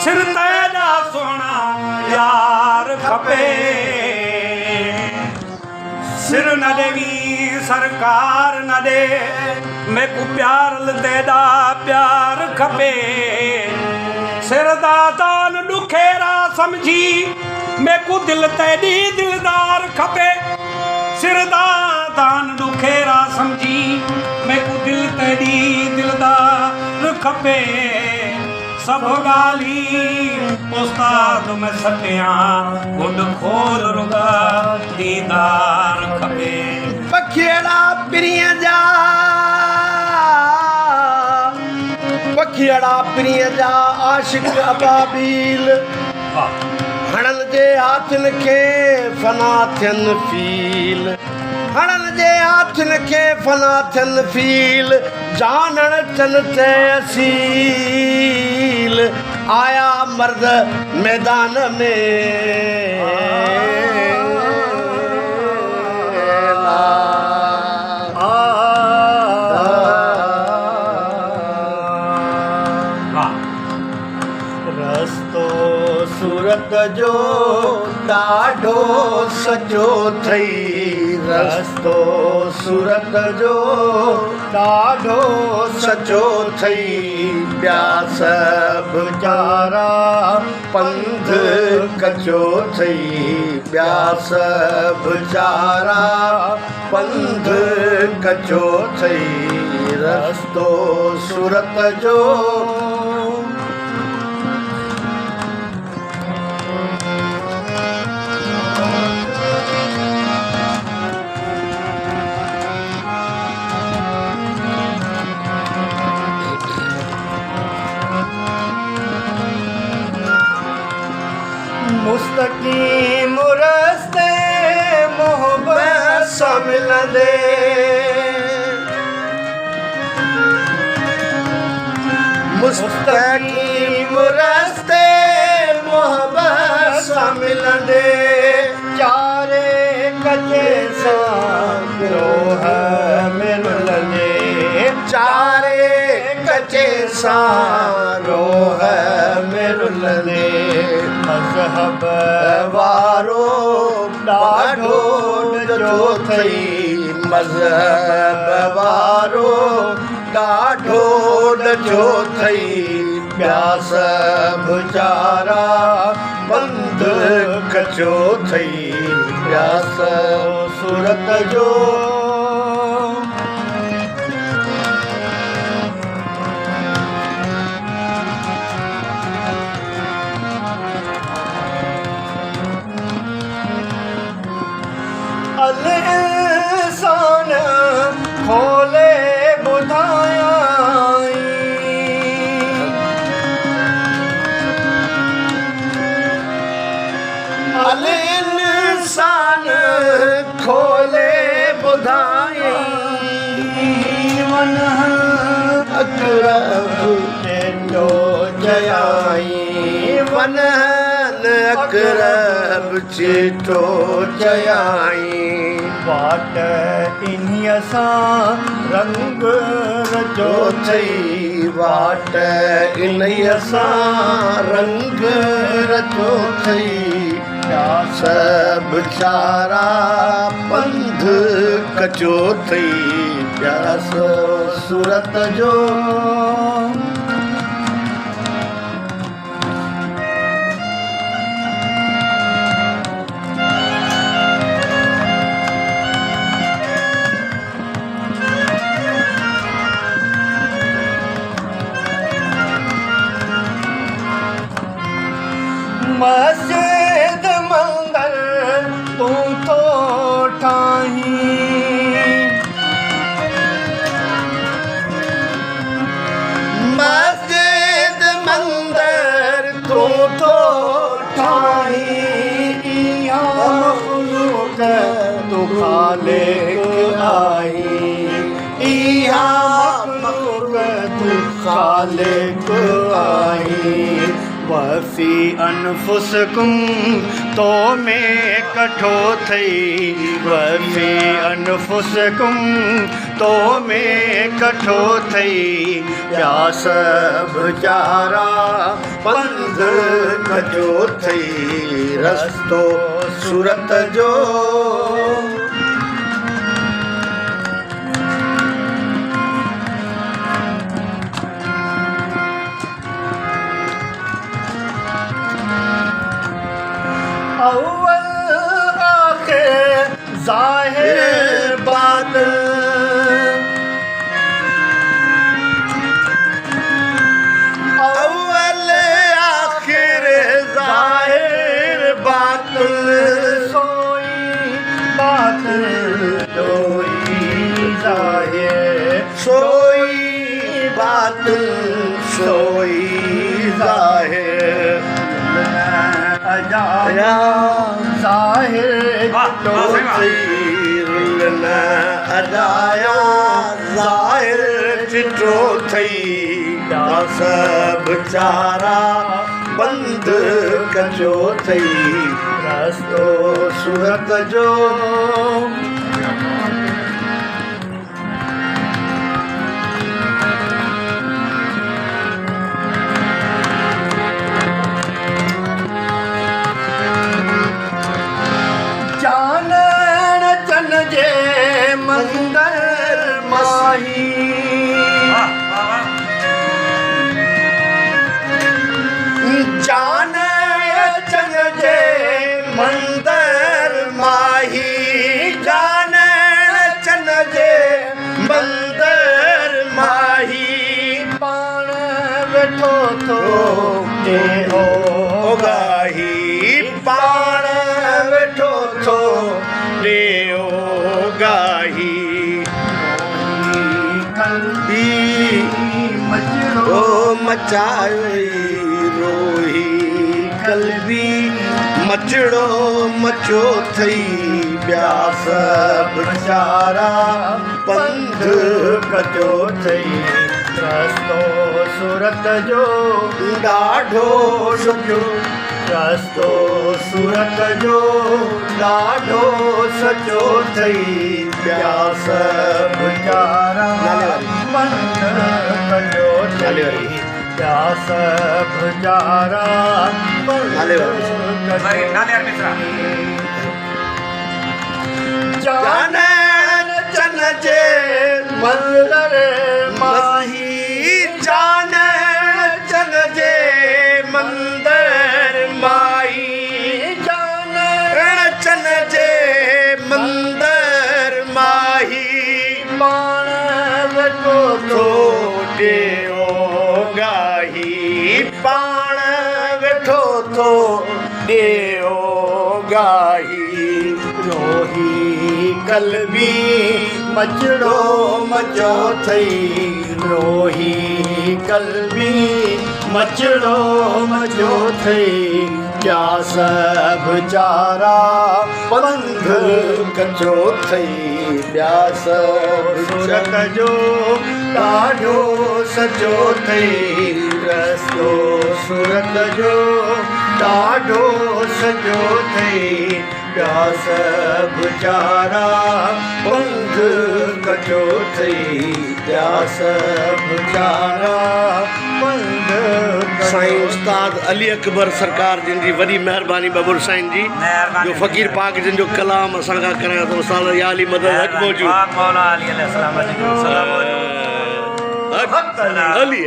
सिर तेजा सोना यार खपे सिर न देवी सरकार न दे मैकू प्यार तेदा प्यार खपे सिर दा दान दुखेरा समझी मैकू दिल तेदी दिलदार खपे सिर दा दान दुखेरा समझी मैकू दिल तेदी दिलदार खपे सब गाली उस्ताद में सटिया गुड खोल रुगा दीदार खपे पखिड़ा प्रिय जा पखिड़ा प्रिय जा आशिक अबाबील हणन जे हाथन के फना थियन फील हणन जे हाथन के फना थियन फील जानण चन ते असील आया मर्द मैदान में रस्तो सूरत जो ॾाढो सजो थई रस्तो सूरत जो ॾाढो सजो थई ॿिया सभु चारा पंध कचो थई ॿिया सभु चारा पंध कचो थई रस्तो सूरत जो मुस्तकीम रस्ते मोहब्बत सां मिलंदे मुस्तकीम रस्ते मोहब्बत सां मिलंदे चारे कचे सां रोह में मिलंदे चारे कचे सां रोह में मिलंदे मज़हब वारो ॾाढो जो थई मज़हब वारो ॾाढो जो थई ॿिया सभु चारा बंद कचो थई ॿिया सभु सूरत जो इंसान खोले ॿुधायाई अल इंसान खोले ॿुधायाई वन अकरब चेटो चयाई वन अकरब चेटो चयाई वाट इन्हीअ सां रंग रचो थई वाट इन्हीअ सां रंग रचो थई ॿिया सभु चारा पंध कचो थई ॿिया सूरत जो मस्जिद मंदिर तू तो ठाही मस्जिद मंदिर तू तो ठाही मखलूक तू खालिक आई इहा मखलूक तू खालिक आई वफ़ी अनफुसकुम तो में कठो थई वफ़ी अनफुसकुम तो में कठो थई या सभु चारा पंध कजो थई रस्तो सूरत जो अव्वल आखिर ज़ाहिर बातिन अव्वल आखिर ज़ाहिर बातिन सोई बातिन सोई ज़ाहिर सोई बातिन सोई ज़ाहिर अजाया ज़ाहिर तो न अजाया ज़ाहिर चिटो थई सभु चारा बंद कजो थई रस्तो सूरत जो जानण चन जे मंदर माही जानण चन जे मंदर माही जानण चन जे मंदर माही पाण वेठो थो ओ गाही पाण वेठो थो ॾेओ गाही ओ मचाई रोही कलबी मचड़ो मचो थई ॿिया सभु चारा पंध कजो थई रस्तो सूरत जो ॾाढो सुठो रस्तो सूरत जो ॾाढो सचो थई ॿिया सभु चारा पंध कजो थई ॿिया सभु चारा जानण चन जे मंदर माही जानण चन जे मंदर माही जानण चन जे मंदर माही पाण वेठो थो ॾेओ गाही पाण वेठो थो ॾेओ गाही रोही कलबी मचड़ो मचो थई रोही कलबी मचड़ो मचो थई ॿिया सभु चारा पंध कजो थई ॿिया सभु सूरत जो ॾाढो सचो थई रस्तो सूरत जो ॾाढो सचो थई ॿिया सभु चारा पंध कजो थई ॿिया सभु चारा पंध साईं उस्ताद अली अकबर सरकार जिन जी वॾी महिरबानी बबुर साईं जी जो फ़कीर पाक जिन जो कलाम असांखां करायो अथऊं उस्ताद या अली मदद हक़ मौजूद मौला अली अलैहि सलाम हक़ अली